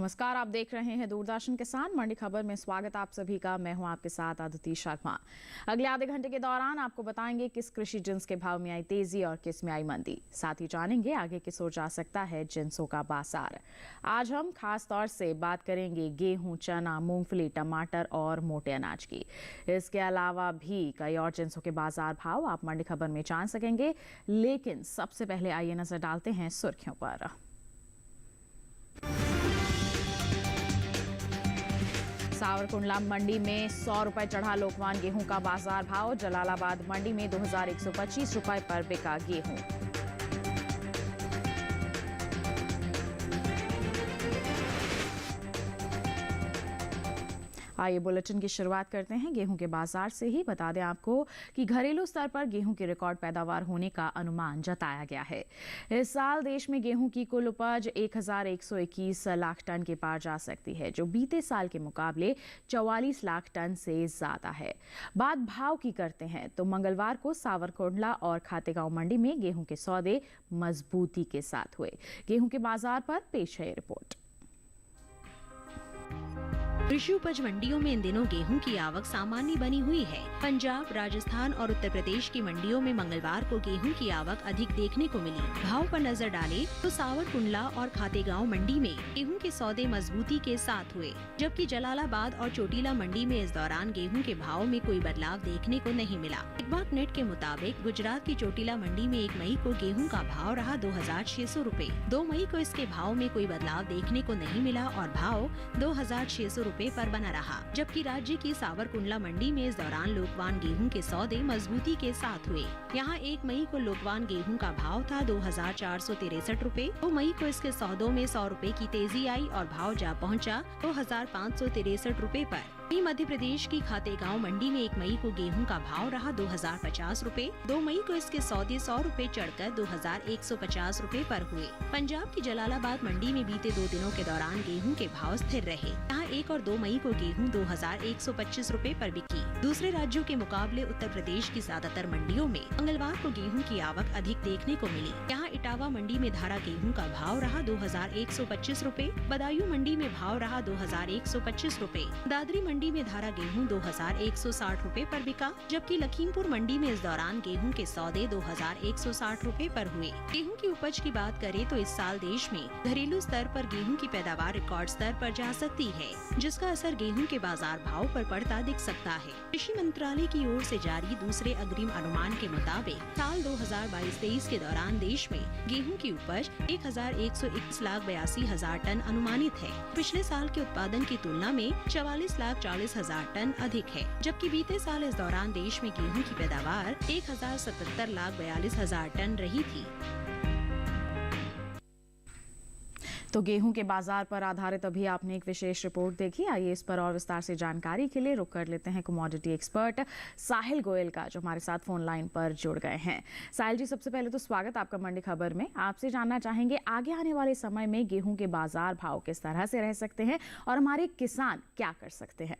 नमस्कार, आप देख रहे हैं दूरदर्शन किसान मंडी खबर में। स्वागत आप सभी का। मैं हूं आपके साथ अदिति शर्मा। अगले आधे घंटे के दौरान आपको बताएंगे किस कृषि जिन्स के भाव में आई तेजी और किस में आई मंदी। साथ ही जानेंगे आगे किस ओर जा सकता है जिन्सों का बाजार। आज हम खास तौर से बात करेंगे गेहूं, चना, मूंगफली, टमाटर और मोटे अनाज की। इसके अलावा भी कई और जिन्सों के बाजार भाव आप मंडी खबर में जान सकेंगे। लेकिन सबसे पहले आइए नजर डालते हैं सुर्खियों पर। सावरकुंडला मंडी में 100 रुपए चढ़ा लोकवान गेहूं का बाजार भाव। जलालाबाद मंडी में 2125 रुपए पर बिका गेहूं। आइए बुलेटिन की शुरुआत करते हैं गेहूं के बाजार से ही। बता दें आपको कि घरेलू स्तर पर गेहूं की रिकॉर्ड पैदावार होने का अनुमान जताया गया है। इस साल देश में गेहूं की कुल उपज 1121 लाख टन के पार जा सकती है, जो बीते साल के मुकाबले 44 लाख टन से ज्यादा है। बात भाव की करते हैं तो मंगलवार को सावरकुंडला और खातेगांव मंडी में गेहूं के सौदे मजबूती के साथ हुए। गेहूं के बाजार पर पेश है रिपोर्ट। कृषि उपज मंडियों में इन दिनों गेहूं की आवक सामान्य बनी हुई है। पंजाब, राजस्थान और उत्तर प्रदेश की मंडियों में मंगलवार को गेहूं की आवक अधिक देखने को मिली। भाव पर नजर डालें तो सावरकुंडला और खातेगांव मंडी में गेहूं के सौदे मजबूती के साथ हुए, जबकि जलालाबाद और चोटीला मंडी में इस दौरान गेहूं के भाव में कोई बदलाव देखने को नहीं मिला। इकबाक नेट के मुताबिक गुजरात की चोटीला मंडी में 1 मई को गेहूं का भाव रहा 2600 रुपए। 2 मई को इसके भाव में कोई बदलाव देखने को नहीं मिला और भाव 2600 रुपए पर बना रहा, जबकि राज्य की सावरकुंडला मंडी में इस दौरान लोकवान गेहूं के सौदे मजबूती के साथ हुए। यहां 1 मई को लोकवान गेहूं का भाव था 2463 रुपए। 2 मई को इसके सौदों में 100 रुपए की तेजी आई और भाव जा पहुंचा 2563 रुपए पर। मध्य प्रदेश की खातेगांव मंडी में 1 मई को गेहूं का भाव रहा 2050 रुपए। 2 मई को इसके सौदे 100 रुपए चढ़कर 2150 रुपए पर हुए। पंजाब की जलालाबाद मंडी में बीते 2 दिनों के दौरान गेहूं के भाव स्थिर रहे। यहाँ 1 और 2 मई को गेहूं 2125 रुपए पर बिकी। दूसरे राज्यों के मुकाबले उत्तर प्रदेश की ज्यादातर मंडियों में मंगलवार को गेहूं की आवक अधिक देखने को मिली। यहाँ इटावा मंडी में धारा गेहूं का भाव रहा 2125 रुपए। बदायूं मंडी में भाव रहा 2125 रुपए। दादरी मंडी में धारा गेहूं 2160 रुपए पर बिका, जबकि लखीमपुर मंडी में इस दौरान गेहूं के सौदे 2160 रुपए पर हुए। गेहूं की उपज की बात करें तो इस साल देश में घरेलू स्तर पर गेहूं की पैदावार रिकॉर्ड स्तर पर जा सकती है, जिसका असर गेहूं के बाजार भाव पर पड़ता दिख सकता है। कृषि मंत्रालय की ओर से जारी दूसरे अग्रिम अनुमान के मुताबिक साल 2022-23 के दौरान देश में गेहूं की उपज 11,181,82,000 टन अनुमानित है। पिछले साल के उत्पादन की तुलना में 44,40,000 टन अधिक है, जबकि बीते साल इस दौरान देश में गेहूं की पैदावार 1,77,42,000 टन रही थी। तो गेहूं के बाजार पर आधारित अभी आपने एक विशेष रिपोर्ट देखी। आइए इस पर और विस्तार से जानकारी के लिए रुक कर लेते हैं कमोडिटी एक्सपर्ट साहिल गोयल का, जो हमारे साथ फोन लाइन पर जुड़ गए हैं। साहिल जी, सबसे पहले तो स्वागत आपका मंडी खबर में। आपसे जानना चाहेंगे आगे आने वाले समय में गेहूं के बाजार भाव किस तरह से रह सकते हैं और हमारे किसान क्या कर सकते हैं।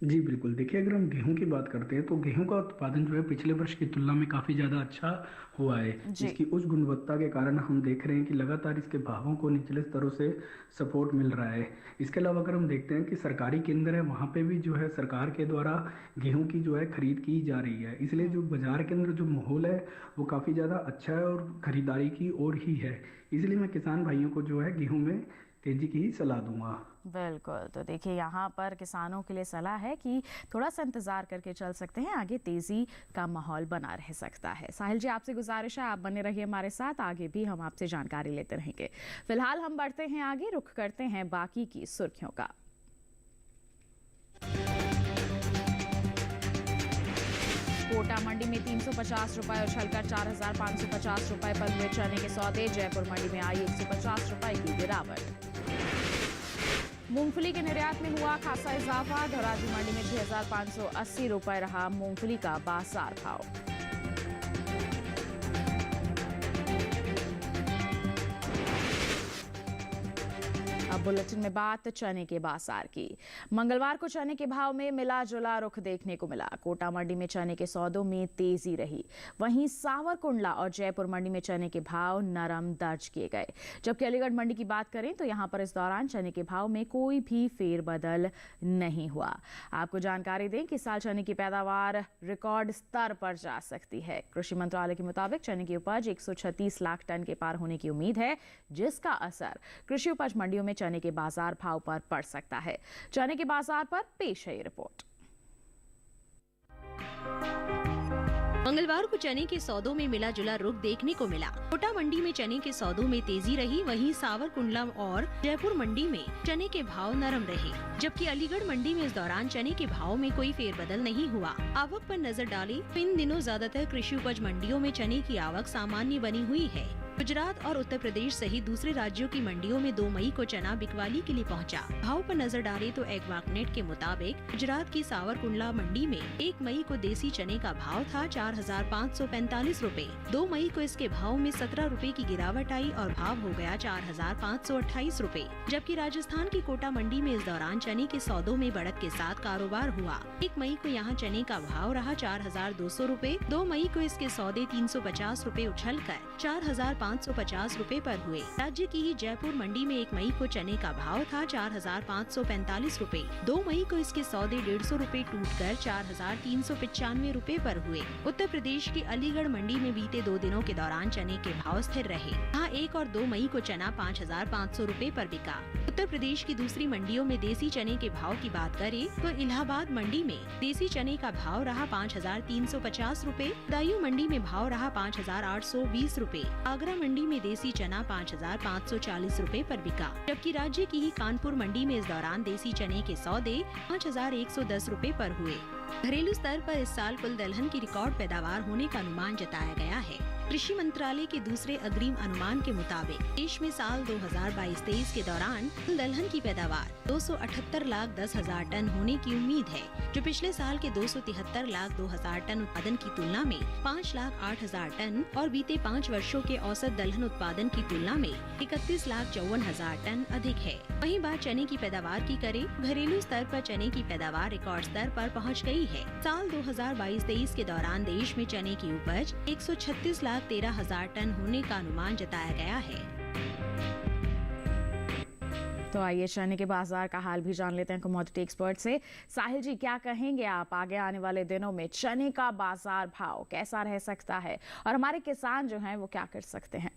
जी बिल्कुल, देखिए अगर हम गेहूं की बात करते हैं तो गेहूं का उत्पादन जो है पिछले वर्ष की तुलना में काफ़ी ज़्यादा अच्छा हुआ है। इसकी उस गुणवत्ता के कारण हम देख रहे हैं कि लगातार इसके भावों को निचले स्तरों से सपोर्ट मिल रहा है। इसके अलावा अगर हम देखते हैं कि सरकारी केंद्र है, वहाँ पे भी जो है सरकार के द्वारा गेहूं की जो है खरीद की जा रही है। इसलिए जो बाजार के अंदर जो माहौल है वो काफ़ी ज़्यादा अच्छा है और खरीदारी की ओर ही है। इसलिए मैं किसान भाइयों को जो है गेहूँ में तेजी की ही सलाह दूंगा। बिल्कुल, तो देखिए यहाँ पर किसानों के लिए सलाह है कि थोड़ा सा इंतजार करके चल सकते हैं, आगे तेजी का माहौल बना रह सकता है। साहिल जी, आपसे गुजारिश है आप बने रहिए हमारे साथ, आगे भी हम आपसे जानकारी लेते रहेंगे। फिलहाल हम बढ़ते हैं आगे, रुख करते हैं बाकी की सुर्खियों का। कोटा मंडी में 350 रुपए उछलकर 4,550 रुपए पर हुए चने के सौदे। जयपुर मंडी में आई 150 रुपए की गिरावट। मूंगफली के निर्यात में हुआ खासा इजाफा। धोराजी मंडी में 6,580 रुपए रहा मूंगफली का बाजार भाव। अब बुलेटिन में बात चने के बाजार की। मंगलवार को चने के भाव में मिला जुला रुख देखने को मिला। कोटा मंडी में चने के सौदों में तेजी रही, वहीं सावरकुंडला और जयपुर मंडी में चने के भाव नरम दर्ज किए गए। जबकि अलीगढ़ मंडी की बात करें तो यहां पर इस दौरान चने के भाव में कोई भी फेरबदल नहीं हुआ। आपको जानकारी दें कि इस साल चने की पैदावार रिकॉर्ड स्तर पर जा सकती है। कृषि मंत्रालय के मुताबिक चने की उपज 136 लाख टन के पार होने की उम्मीद है, जिसका असर कृषि उपज मंडियों में चने के बाजार भाव पर पड़ सकता है। चने के बाजार पर पेश है ये रिपोर्ट। मंगलवार को चने के सौदों में मिला जुला रुख देखने को मिला। कोटा मंडी में चने के सौदों में तेजी रही, वहीं सावरकुंडला और जयपुर मंडी में चने के भाव नरम रहे। जबकि अलीगढ़ मंडी में इस दौरान चने के भाव में कोई फेरबदल नहीं हुआ। आवक पर नजर डाली तो इन दिनों ज्यादातर कृषि उपज मंडियों में चने की आवक सामान्य बनी हुई है। गुजरात और उत्तर प्रदेश सहित दूसरे राज्यों की मंडियों में 2 मई को चना बिकवाली के लिए पहुंचा। भाव पर नजर डाले तो एग्वाकनेट के मुताबिक गुजरात की सावरकुंडला मंडी में 1 मई को देसी चने का भाव था 4,545 रूपए। 2 मई को इसके भाव में 17 रूपए की गिरावट आई और भाव हो गया 4,528 रूपए। जबकि राजस्थान की कोटा मंडी में इस दौरान चने के सौदों में बढ़त के साथ कारोबार हुआ। 1 मई को यहाँ चने का भाव रहा 4,200 रूपए। 2 मई को इसके सौदे 350 रूपए उछल कर 4,550 रूपए पर हुए। राज्य की ही जयपुर मंडी में 1 मई को चने का भाव था 4,545 रूपए। 2 मई को इसके सौदे 150 रूपए टूट कर 4,395 रूपए पर हुए। उत्तर प्रदेश की अलीगढ़ मंडी में बीते 2 दिनों के दौरान चने के भाव स्थिर रहे। यहाँ 1 और 2 मई को चना 5,500 रूपए पर बिका। उत्तर प्रदेश की दूसरी मंडियों में देसी चने के भाव की बात करें तो इलाहाबाद मंडी में देसी चने का भाव रहा 5,350 रूपए। दायूं मंडी में भाव रहा 5,820 रूपए। आगरा मंडी में देसी चना 5,540 रूपए पर बिका। जबकि राज्य की ही कानपुर मंडी में इस दौरान देसी चने के सौदे 5,110 रूपए पर हुए। घरेलू स्तर पर इस साल कुल दलहन की रिकॉर्ड पैदावार होने का अनुमान जताया गया है। कृषि मंत्रालय के दूसरे अग्रिम अनुमान के मुताबिक देश में साल 2022-23 के दौरान कुल दलहन की पैदावार 278,10,000 टन होने की उम्मीद है, जो पिछले साल के 273,02,000 टन उत्पादन की तुलना में 5,08,000 टन और बीते 5 वर्षों के औसत दलहन उत्पादन की तुलना में 31,54,000 टन अधिक है। वहीं बात चने की पैदावार की करें, घरेलू स्तर पर चने की पैदावार रिकॉर्ड स्तर पर पहुंच गई है। साल 2022-23 के दौरान देश में चने की उपज 136,13,000 टन होने का अनुमान जताया गया है। तो आइए चने के बाजार का हाल भी जान लेते हैं कमोडिटी एक्सपर्ट से। साहिल जी, क्या कहेंगे आप, आगे आने वाले दिनों में चने का बाजार भाव कैसा रह सकता है और हमारे किसान जो हैं वो क्या कर सकते हैं?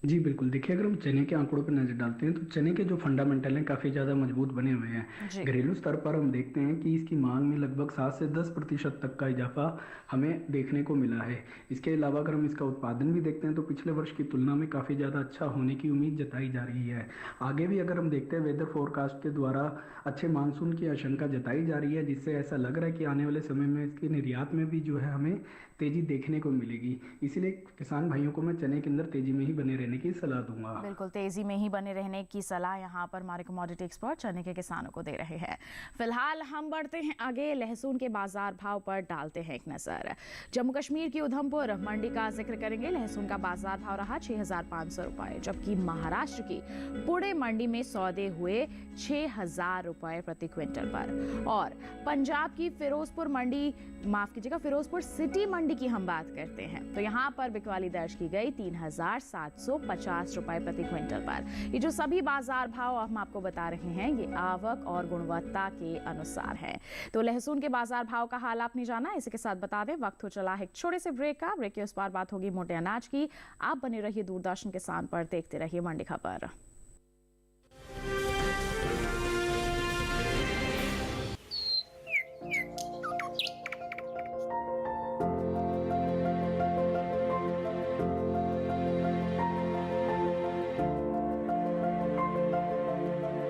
जी बिल्कुल, देखिए अगर हम चने के आंकड़ों पर नजर डालते हैं तो चने के जो फंडामेंटल हैं काफ़ी ज़्यादा मजबूत बने हुए हैं। घरेलू स्तर पर हम देखते हैं कि इसकी मांग में लगभग 7 से 10% तक का इजाफा हमें देखने को मिला है। इसके अलावा अगर हम इसका उत्पादन भी देखते हैं तो पिछले वर्ष की तुलना में काफ़ी ज़्यादा अच्छा होने की उम्मीद जताई जा रही है। आगे भी अगर हम देखते हैं वेदर फोरकास्ट के द्वारा अच्छे मानसून की आशंका जताई जा रही है, जिससे ऐसा लग रहा है कि आने वाले समय में इसके निर्यात में भी जो है हमें तेजी देखने को मिलेगी। इसीलिए किसान भाइयों को मैं चने के अंदर तेजी में ही बने रहने की सलाह दूंगा। बिल्कुल, तेजी में ही बने रहने की सलाह यहाँ पर हमारे कमोडिटी एक्सपर्ट चने के किसानों को दे रहे हैं। फिलहाल हम बढ़ते हैं आगे, लहसुन के बाजार भाव पर डालते हैं एक नजर। जम्मू कश्मीर की उधमपुर मंडी का जिक्र करेंगे। लहसुन का बाजार भाव रहा 6,500 रुपए, जबकि महाराष्ट्र की पुणे मंडी में सौदे हुए 6,000 रुपए प्रति क्विंटल पर। और पंजाब की फिरोजपुर मंडी, माफ कीजिएगा, फिरोजपुर सिटी मंडी की हम बात करते हैं तो यहाँ पर बिकवाली दर्ज की गई 3,750 रुपए प्रति क्विंटल पर। ये जो सभी बाजार भाव हम आपको बता रहे हैं ये आवक और गुणवत्ता के अनुसार है। तो लहसुन के बाजार भाव का हाल आपने जाना, इसी के साथ बता दें वक्त हो चला है एक छोटे से ब्रेक का। ब्रेक के उस पार बात होगी मोटे अनाज की। आप बने रहिए दूरदर्शन किसान पर, देखते रहिए मंडी खबर।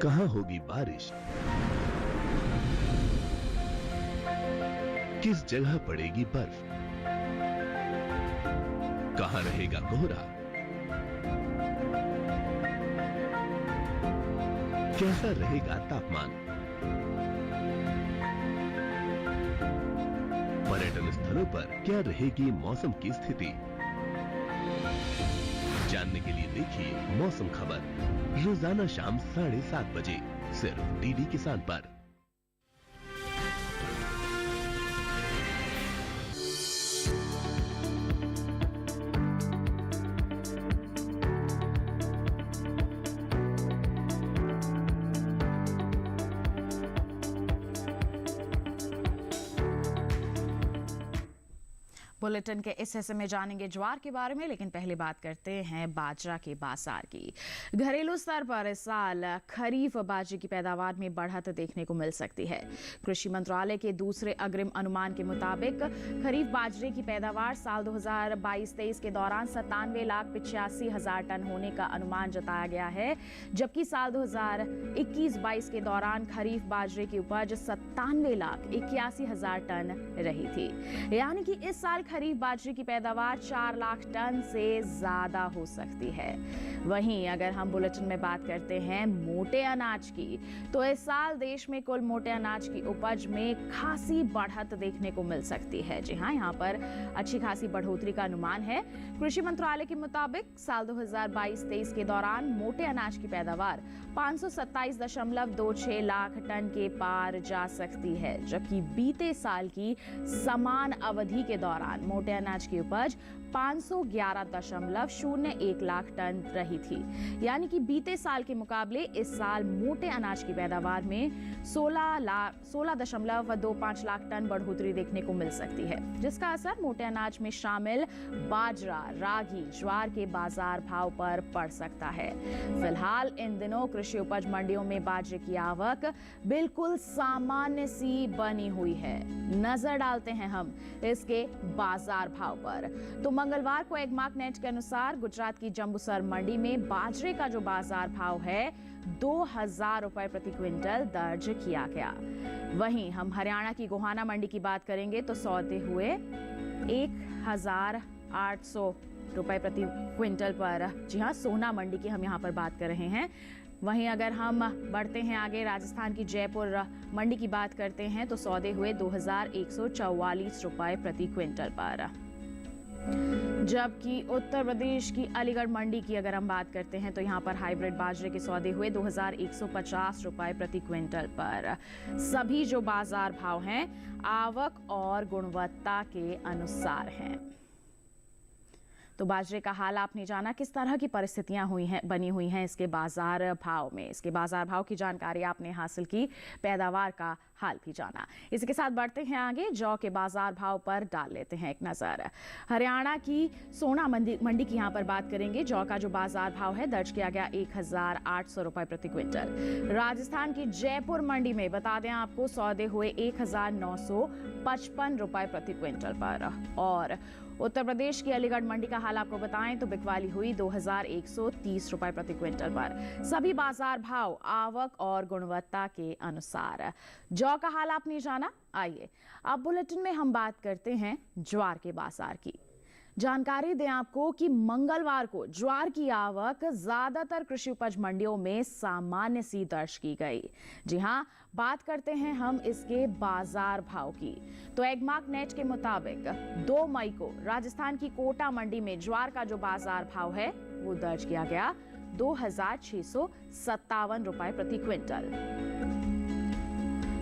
कहाँ होगी बारिश, किस जगह पड़ेगी बर्फ, कहाँ रहेगा कोहरा, कैसा रहेगा तापमान। पर्यटन स्थलों पर क्या रहेगी मौसम की स्थिति, जानने के लिए देखिए मौसम खबर रोजाना शाम 7:30 बजे सिर्फ डीडी किसान पर। बुलेटिन के इस हिस्से में जानेंगे ज्वार के बारे में, लेकिन पहले बात करते हैं बाजरा के बाजार की। घरेलू स्तर पर इस साल खरीफ बाजरे की पैदावार में बढ़त देखने को मिल सकती है। कृषि मंत्रालय के दूसरे अग्रिम अनुमान के मुताबिक खरीफ बाजरे की पैदावार साल 2022-23 के दौरान 97,85,000 टन होने का अनुमान जताया गया है, जबकि साल 2021-22 के दौरान खरीफ बाजरे की उपज 97,81,000 टन रही थी। यानी कि इस साल खरीफ बाजरे की पैदावार 4 लाख टन से ज्यादा हो सकती है। वहीं अगर हम बुलेटिन में बात करते हैं मोटे अनाज की, तो इस साल देश में कुल मोटे अनाज की उपज में खासी बढ़त देखने को मिल सकती है। जी हाँ, यहाँ पर अच्छी खासी बढ़ोतरी का अनुमान है। कृषि मंत्रालय के मुताबिक साल 2022-23 के दौरान मोटे अनाज की पैदावार 527.26 लाख टन के पार जा सकती है, जबकि बीते साल की समान अवधि के दौरान मोटे अनाज की उपज 511.01 लाख टन रही थी। यानी कि बीते साल के मुकाबले इस साल मोटे अनाज की पैदावार में 16.25 लाख टन बढ़ोतरी देखने को मिल सकती है, जिसका असर मोटे अनाज में शामिल बाजरा, रागी, ज्वार के बाजार भाव पर पड़ सकता है। फिलहाल इन दिनों कृषि उपज मंडियों में बाजरे की आवक बिल्कुल सामान्य सी बनी हुई है। नजर डालते हैं हम इसके बाजार भाव पर। तो मंगलवार को एगमार्क नेट के अनुसार गुजरात की जंबूसर मंडी में बाजरे का जो बाजार भाव है 2,000 रुपए प्रति क्विंटल दर्ज किया गया। वहीं हम हरियाणा की गोहाना मंडी की बात करेंगे तो सौदे हुए 1,800 रुपए प्रति क्विंटल पर। जी हाँ, सोना मंडी की हम यहाँ पर बात कर रहे हैं। वहीं अगर हम बढ़ते हैं आगे, राजस्थान की जयपुर मंडी की बात करते हैं तो सौदे हुए 2,144 रुपए प्रति क्विंटल पर। जबकि उत्तर प्रदेश की अलीगढ़ मंडी की अगर हम बात करते हैं तो यहाँ पर हाइब्रिड बाजरे के सौदे हुए 2,150 रुपए प्रति क्विंटल पर। सभी जो बाजार भाव हैं आवक और गुणवत्ता के अनुसार हैं। तो बाजरे का हाल आपने जाना, किस तरह की परिस्थितियां बनी हुई हैं इसके बाजार भाव में। इसके बाजार भाव की जानकारी आपने हासिल की, पैदावार का हाल भी जाना। इसी के साथ बढ़ते हैं आगे, जौ के बाजार भाव पर डाल लेते हैं एक नजर। हरियाणा की सोना मंडी की यहाँ पर बात करेंगे। जौ का जो बाजार भाव है दर्ज किया गया 1,800 रुपए प्रति क्विंटल। राजस्थान की जयपुर मंडी में बता दें आपको सौदे हुए 1,955 रुपए प्रति क्विंटल पर। और उत्तर प्रदेश की अलीगढ़ मंडी का हाल आपको बताएं तो बिकवाली हुई 2,130 रुपए प्रति क्विंटल पर। सभी बाजार भाव आवक और गुणवत्ता के अनुसार। जौ का हाल आपने जाना, आइए अब बुलेटिन में हम बात करते हैं ज्वार के बाजार की। जानकारी दें आपको कि मंगलवार को ज्वार की आवक ज्यादातर कृषि उपज मंडियों में सामान्य सी दर्ज की गई। जी हां, बात करते हैं हम इसके बाजार भाव की। तो एगमार्क नेट के मुताबिक 2 मई को राजस्थान की कोटा मंडी में ज्वार का जो बाजार भाव है वो दर्ज किया गया 2,657 रुपए प्रति क्विंटल।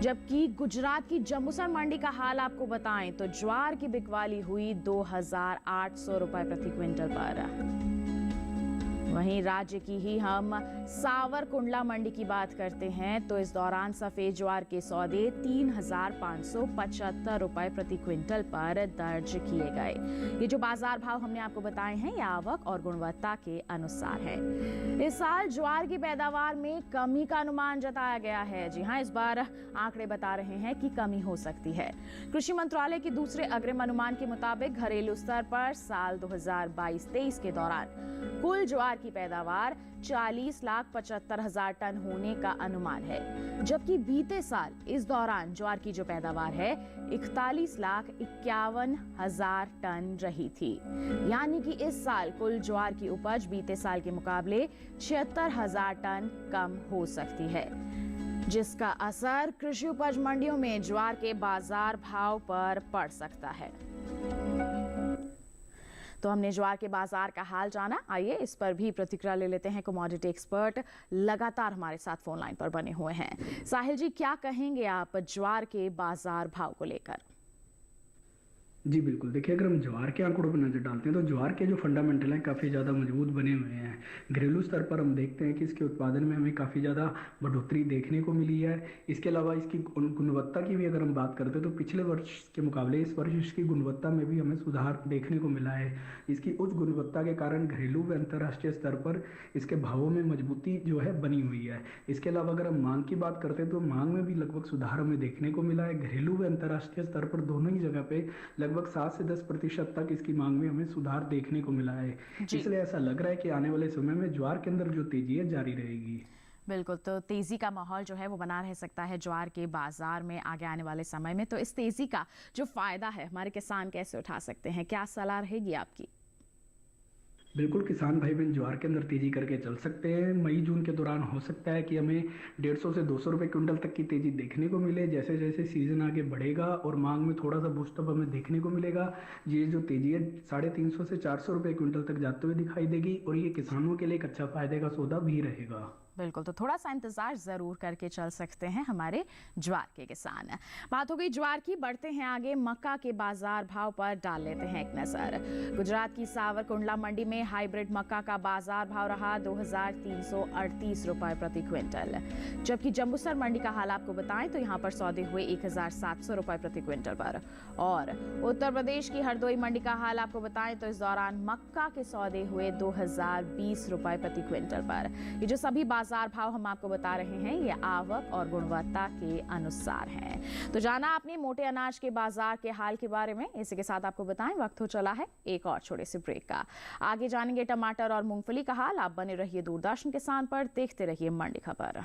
जबकि गुजरात की जंबूसर मंडी का हाल आपको बताएं तो ज्वार की बिकवाली हुई 2,800 रुपए प्रति क्विंटल पर। वहीं राज्य की ही हम सावरकुंडला मंडी की बात करते हैं तो इस दौरान सफेद ज्वार के सौदे 3,575 रुपए प्रति क्विंटल पर दर्ज किए गए। ये जो बाजार भाव हमने आपको बताए हैं ये आवक और गुणवत्ता के अनुसार है। इस साल ज्वार की पैदावार में कमी का अनुमान जताया गया है। जी हाँ, इस बार आंकड़े बता रहे हैं कि कमी हो सकती है। कृषि मंत्रालय के दूसरे अग्रिम अनुमान के मुताबिक घरेलू स्तर पर साल 2022-23 के दौरान कुल ज्वार की पैदावार 40,75,000 टन होने का अनुमान है, जबकि बीते साल इस दौरान ज्वार की जो पैदावार है 41,51,000 टन रही थी। यानी कि इस साल कुल ज्वार की उपज बीते साल के मुकाबले 76,000 टन कम हो सकती है, जिसका असर कृषि उपज मंडियों में ज्वार के बाजार भाव पर पड़ सकता है। तो हमने ज्वार के बाजार का हाल जाना, आइए इस पर भी प्रतिक्रिया ले लेते हैं। कमोडिटी एक्सपर्ट लगातार हमारे साथ फोन लाइन पर बने हुए हैं। साहिल जी, क्या कहेंगे आप ज्वार के बाजार भाव को लेकर? जी बिल्कुल, देखिए अगर हम ज्वार के आंकड़ों पर नज़र डालते हैं तो ज्वार के जो फंडामेंटल हैं काफ़ी ज़्यादा मजबूत बने हुए हैं। घरेलू स्तर पर हम देखते हैं कि इसके उत्पादन में हमें काफ़ी ज़्यादा बढ़ोतरी देखने को मिली है। इसके अलावा इसकी गुणवत्ता की भी अगर हम बात करते हैं तो पिछले वर्ष के मुकाबले इस वर्ष इसकी गुणवत्ता में भी हमें सुधार देखने को मिला है। इसकी उच्च गुणवत्ता के कारण घरेलू व अंतर्राष्ट्रीय स्तर पर इसके भावों में मजबूती जो है बनी हुई है। इसके अलावा अगर हम मांग की बात करते हैं तो मांग में भी लगभग सुधार हमें देखने को मिला है। घरेलू व अंतर्राष्ट्रीय स्तर पर दोनों ही जगह पे लगभग 7 से 10% तक इसकी मांग में हमें सुधार देखने को मिला है। इसलिए ऐसा लग रहा है कि आने वाले समय में ज्वार के अंदर जो तेजी है जारी रहेगी। बिल्कुल, तो तेजी का माहौल जो है वो बना रह सकता है ज्वार के बाजार में आगे आने वाले समय में। तो इस तेजी का जो फायदा है हमारे किसान कैसे उठा सकते हैं, क्या सलाह रहेगी आपकी? बिल्कुल, किसान भाई बहन ज्वार के अंदर तेजी करके चल सकते हैं। मई जून के दौरान हो सकता है कि हमें 150 से 200 रुपये क्विंटल तक की तेजी देखने को मिले। जैसे जैसे सीजन आगे बढ़ेगा और मांग में थोड़ा सा बूस्टअप हमें देखने को मिलेगा, ये जो तेजी है 350 से 400 रुपये क्विंटल तक जाते हुए दिखाई देगी और ये किसानों के लिए एक अच्छा फायदे का सौदा भी रहेगा। बिल्कुल, तो थोड़ा सा इंतजार जरूर करके चल सकते हैं हमारे ज्वार के किसान। बात हो गई ज्वार की, बढ़ते हैं आगे मक्का के बाजार भाव पर डाल लेते हैं एक नजर। गुजरात की सावरकुंडला मंडी में हाइब्रिड मक्का का बाजार भाव रहा 2338 रुपए प्रति क्विंटल, जबकि जम्बूसर मंडी का हाल आपको बताएं तो यहाँ पर सौदे हुए 1700 रुपए प्रति क्विंटल पर। और उत्तर प्रदेश की हरदोई मंडी का हाल आपको बताएं तो इस दौरान मक्का के सौदे हुए 2020 रुपए प्रति क्विंटल पर। ये जो सभी बाजार भाव हम आपको बता रहे हैं ये आवक और गुणवत्ता के अनुसार हैं। तो जाना आपने मोटे अनाज के बाजार के हाल के बारे में, इसी के साथ आपको बताएं वक्त हो चला है एक और छोटे से ब्रेक का। आगे जानेंगे टमाटर और मूंगफली का हाल। आप बने रहिए दूरदर्शन किसान पर, देखते रहिए मंडी खबर।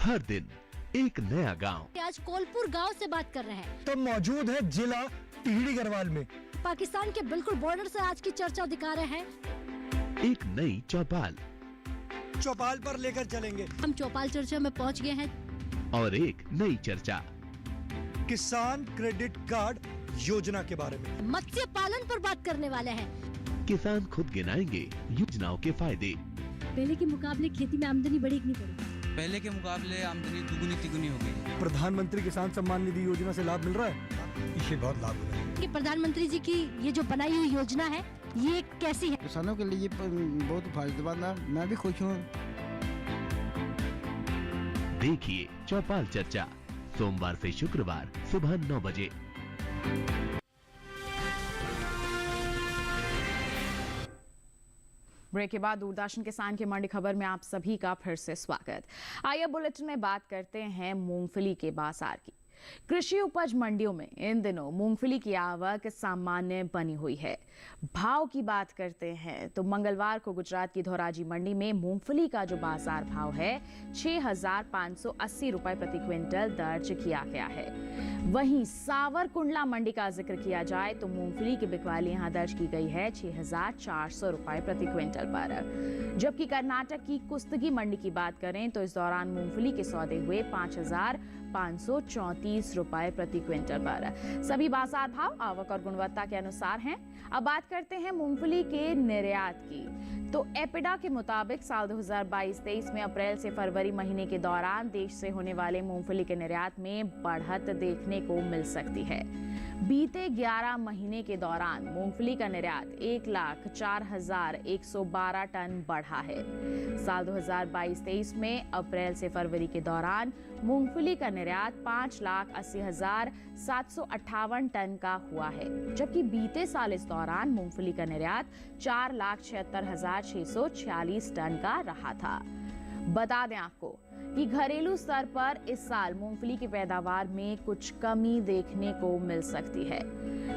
हर दिन एक नया गांव। आज कोलपुर गांव से बात कर रहे हैं तो मौजूद है जिला टिहरी गढ़वाल में। पाकिस्तान के बिल्कुल बॉर्डर से आज की चर्चा दिखा रहे हैं। एक नई चौपाल चौपाल पर लेकर चलेंगे। हम चौपाल चर्चा में पहुंच गए हैं और एक नई चर्चा किसान क्रेडिट कार्ड योजना के बारे में। मत्स्य पालन पर बात करने वाले हैं। किसान खुद गिनाएंगे योजनाओं के फायदे। पहले के मुकाबले खेती में आमदनी बढ़ी कि नहीं बढ़ी? पहले के मुकाबले आमदनी दुगुनी तिगुनी हो गई। प्रधानमंत्री किसान सम्मान निधि योजना से लाभ मिल रहा है, इसे बहुत लाभ हो रहा है। कि प्रधानमंत्री जी की ये जो बनाई हुई योजना है ये कैसी है? किसानों के लिए बहुत फायदेमंद है, मैं भी खुश हूँ। देखिए चौपाल चर्चा सोमवार से शुक्रवार सुबह 9 बजे। ब्रेक के बाद दूरदर्शन किसान की मंडी खबर में आप सभी का फिर से स्वागत। आइए बुलेटिन में बात करते हैं मूंगफली के बाजार की। कृषि उपज मंडियों में इन दिनों मूंगफली की आवक सामान्य बनी हुई है। भाव की बात करते हैं तो मंगलवार को गुजरात की धोराजी मंडी में मूंगफली का जो बाजार भाव है 6580 रुपए प्रति क्विंटल दर्ज किया गया है। वहीं सावरकुंडला मंडी का जिक्र किया जाए तो मूंगफली की बिकवाली यहां दर्ज की गई है 6400 रुपए प्रति क्विंटल पर। जबकि कर्नाटक की कुस्तगी मंडी की बात करें तो इस दौरान मूंगफली के सौदे हुए 5534 रुपए प्रति क्विंटल पर। सभी बाजार भाव आवक और गुणवत्ता के अनुसार हैं। अब बात करते हैं मूंगफली के निर्यात की। तो एपिडा के मुताबिक साल 2022-23 में अप्रैल से फरवरी महीने के दौरान देश से होने वाले मूंगफली के निर्यात में बढ़त देखने को मिल सकती है। बीते 11 महीने के दौरान मूंगफली का निर्यात 1,04,112 टन बढ़ा है। साल 2022-23 में अप्रैल से फरवरी के दौरान मूंगफली का निर्यात 5,80,758 टन का हुआ है, जबकि बीते साल इस दौरान मूंगफली का निर्यात 4,76,646 टन का रहा था। बता दें आपको कि घरेलू स्तर पर इस साल मूंगफली की पैदावार में कुछ कमी देखने को मिल सकती है।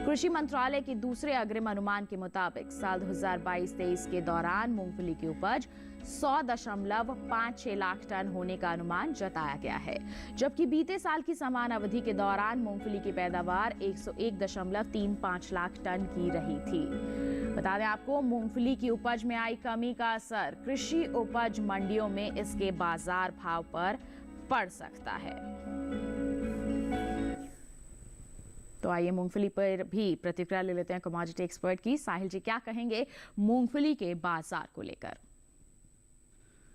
कृषि मंत्रालय के दूसरे अग्रिम अनुमान के मुताबिक साल 2022-23 के दौरान मूंगफली की उपज 100.56 लाख टन होने का अनुमान जताया गया है, जबकि बीते साल की समान अवधि के दौरान मूंगफली की पैदावार 101.35 लाख टन की रही थी। बता दें आपको, मूंगफली की उपज में आई कमी का असर कृषि उपज मंडियों में इसके बाजार भाव पर पड़ सकता है। तो आइए मूंगफली पर भी प्रतिक्रिया ले लेते हैं कमोडिटी एक्सपर्ट की। साहिल जी, क्या कहेंगे मूंगफली के बाजार को लेकर?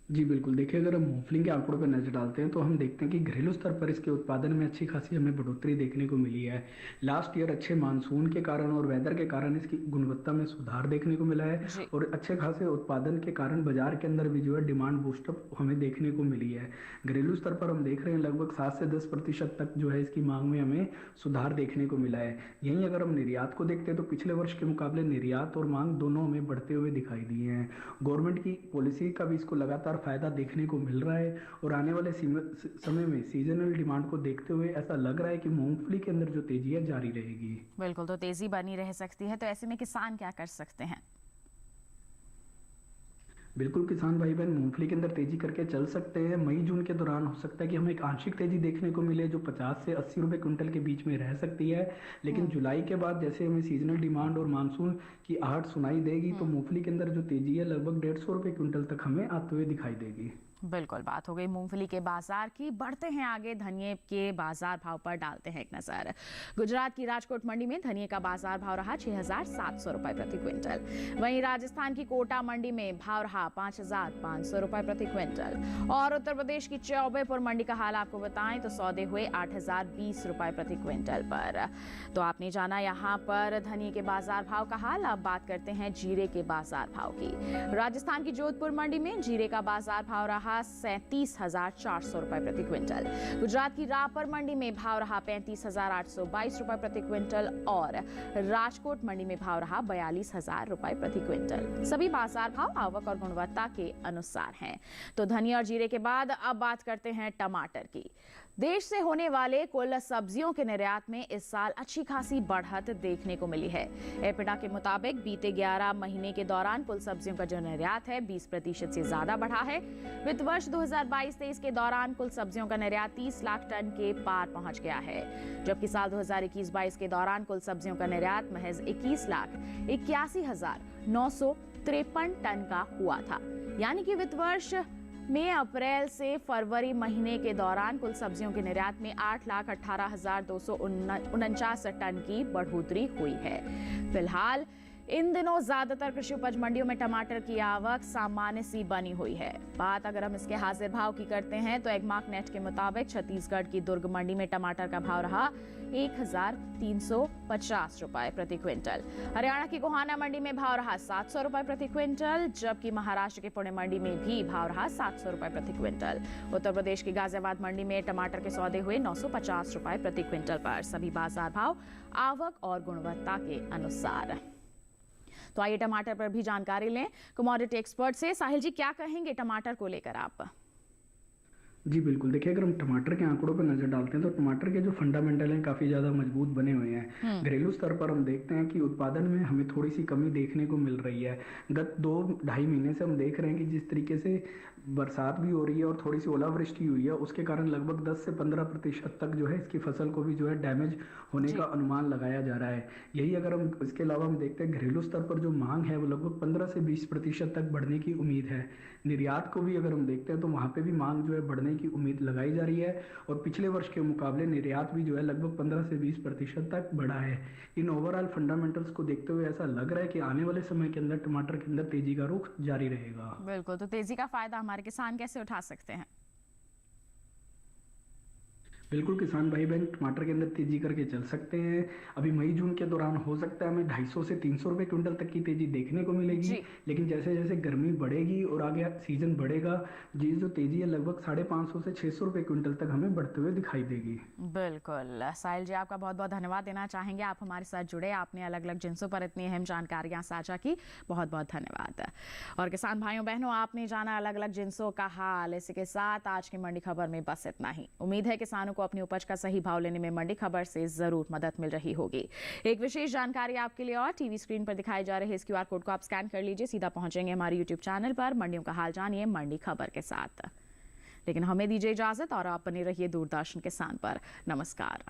जी बिल्कुल, देखिए अगर हम मूंगफली के आंकड़ों पर नजर डालते हैं तो हम देखते हैं कि घरेलू स्तर पर इसके उत्पादन में अच्छी खासी हमें बढ़ोतरी देखने को मिली है। लास्ट ईयर अच्छे मानसून के कारण और वेदर के कारण इसकी गुणवत्ता में सुधार देखने को मिला है और अच्छे खासे उत्पादन के कारण बाजार के अंदर भी जो है डिमांड बूस्टअप हमें देखने को मिली है। घरेलू स्तर पर हम देख रहे हैं लगभग 7 से 10% तक जो है इसकी मांग में हमें सुधार देखने को मिला है। यहीं अगर हम निर्यात को देखते हैं तो पिछले वर्ष के मुकाबले निर्यात और मांग दोनों हमें बढ़ते हुए दिखाई दिए हैं। गवर्नमेंट की पॉलिसी का भी इसको लगातार फायदा देखने को मिल रहा है और आने वाले समय में सीजनल डिमांड को देखते हुए ऐसा लग रहा है कि मूंगफली के अंदर जो तेजी है जारी रहेगी। बिल्कुल, तो तेजी बनी रह सकती है। तो ऐसे में किसान क्या कर सकते हैं? बिल्कुल, किसान भाई बहन मूंगफली के अंदर तेजी करके चल सकते हैं। मई जून के दौरान हो सकता है कि हमें एक आंशिक तेजी देखने को मिले जो 50 से 80 रुपए क्विंटल के बीच में रह सकती है, लेकिन जुलाई के बाद जैसे हमें सीजनल डिमांड और मानसून की आहट सुनाई देगी तो मूंगफली के अंदर जो तेजी है लगभग 150 रुपए क्विंटल तक हमें आते हुए दिखाई देगी। बिल्कुल, बात हो गई मूंगफली के बाजार की। बढ़ते हैं आगे, धनिये के बाजार भाव पर डालते हैं एक नजर। गुजरात की राजकोट मंडी में धनिये का बाजार भाव रहा 6,700 रुपए प्रति क्विंटल। वहीं राजस्थान की कोटा मंडी में भाव रहा 5,500 रुपए प्रति क्विंटल। और उत्तर प्रदेश की चौबेपुर मंडी का हाल आपको बताएं तो सौदे हुए 8,020 रुपए प्रति क्विंटल पर। तो आपने जाना यहाँ पर धनिये के बाजार भाव का हाल। अब बात करते हैं जीरे के बाजार भाव की। राजस्थान की जोधपुर मंडी में जीरे का बाजार भाव रहा 37,400 रुपए प्रति क्विंटल। गुजरात की रापर मंडी में भाव रहा 35,822 रुपए प्रति क्विंटल और राजकोट मंडी में भाव रहा 42,000 रुपए प्रति क्विंटल। सभी बाजार भाव आवक और गुणवत्ता के अनुसार हैं। तो धनिया और जीरे के बाद अब बात करते हैं टमाटर की। देश से होने वाले कुल सब्जियों के निर्यात में इस साल अच्छी खासी बढ़त देखने को मिली है। एपिडा के मुताबिक बीते 11 महीने के दौरान कुल सब्जियों का जो निर्यात है 20% से ज्यादा बढ़ा है। वित्त वर्ष 2022-23 के दौरान कुल सब्जियों का निर्यात 30 लाख टन के पार पहुंच गया है, जबकि साल 2021-22 के दौरान कुल सब्जियों का निर्यात महज 21,81,953 टन का हुआ था। यानी कि वित्त वर्ष में अप्रैल से फरवरी महीने के दौरान कुल सब्जियों के निर्यात में 8,18,249 टन की बढ़ोतरी हुई है। फिलहाल इन दिनों ज्यादातर कृषि उपज मंडियों में टमाटर की आवक सामान्य सी बनी हुई है। बात अगर हम इसके हाजिर भाव की करते हैं तो एगमार्क नेट के मुताबिक छत्तीसगढ़ की दुर्ग मंडी में टमाटर का भाव रहा 1,350 रुपए प्रति क्विंटल। हरियाणा की गोहाना मंडी में भाव रहा 700 रुपए प्रति क्विंटल, जबकि महाराष्ट्र के पुणे मंडी में भी भाव रहा 700 रुपए प्रति क्विंटल। उत्तर प्रदेश की गाजियाबाद मंडी में टमाटर के सौदे हुए 950 रुपए प्रति क्विंटल पर। सभी बाजार भाव आवक और गुणवत्ता के अनुसार। तो आइए टमाटर पर भी जानकारी लें कमोडिटी एक्सपर्ट से। साहिल जी, क्या कहेंगे टमाटर को लेकर आप? जी बिल्कुल, देखिए अगर हम टमाटर के आंकड़ों पर नजर डालते हैं तो टमाटर के जो फंडामेंटल हैं काफी ज्यादा मजबूत बने हुए हैं। घरेलू स्तर पर हम देखते हैं कि उत्पादन में हमें थोड़ी सी कमी देखने को मिल रही है। गत 2-2.5 महीने से हम देख रहे हैं कि जिस तरीके से बरसात भी हो रही है और थोड़ी सी ओलावृष्टि हुई है, उसके कारण लगभग 10 से 15% तक जो है इसकी फसल को भी जो है डैमेज होने का अनुमान लगाया जा रहा है। यही अगर हम इसके अलावा हम देखते हैं घरेलू स्तर पर जो मांग है वो लगभग 15 से 20% तक बढ़ने की उम्मीद है। निर्यात को भी अगर हम देखते हैं तो वहाँ पे भी मांग जो है बढ़ने की उम्मीद लगाई जा रही है और पिछले वर्ष के मुकाबले निर्यात भी जो है लगभग 15 से 20% तक बढ़ा है। इन ओवरऑल फंडामेंटल्स को देखते हुए ऐसा लग रहा है कि आने वाले समय के अंदर टमाटर के अंदर तेजी का रुख जारी रहेगा। बिल्कुल, तो तेजी का फायदा हमारे किसान कैसे उठा सकते हैं? बिल्कुल, किसान भाई बहन टमाटर के अंदर तेजी करके चल सकते हैं। अभी मई जून के दौरान हो सकता है हमें 250 से 300 रुपए क्विंटल तक की तेजी देखने को मिलेगी, लेकिन जैसे जैसे गर्मी बढ़ेगी और आगे सीजन बढ़ेगा जी जो तेजी है लगभग 550 से 600 रुपए क्विंटल तक हमें बढ़ते हुए दिखाई देगी। बिल्कुल, साहिल जी आपका बहुत बहुत धन्यवाद देना चाहेंगे। आप हमारे साथ जुड़े, आपने अलग अलग जिन्सों पर इतनी अहम जानकारियां साझा की, बहुत बहुत धन्यवाद। और किसान भाइयों बहनों, आपने जाना अलग अलग जिन्सों का हाल। इसी के साथ आज की मंडी खबर में बस इतना ही। उम्मीद है किसानों को अपनी उपज का सही भाव लेने में मंडी खबर से जरूर मदद मिल रही होगी। एक विशेष जानकारी आपके लिए और टीवी स्क्रीन पर दिखाए जा रहे इस QR कोड को आप स्कैन कर लीजिए, सीधा पहुंचेंगे हमारे YouTube चैनल पर। मंडियों का हाल जानिए मंडी खबर के साथ। लेकिन हमें दीजिए इजाजत और आप बने रहिए दूरदर्शन किसान पर। नमस्कार।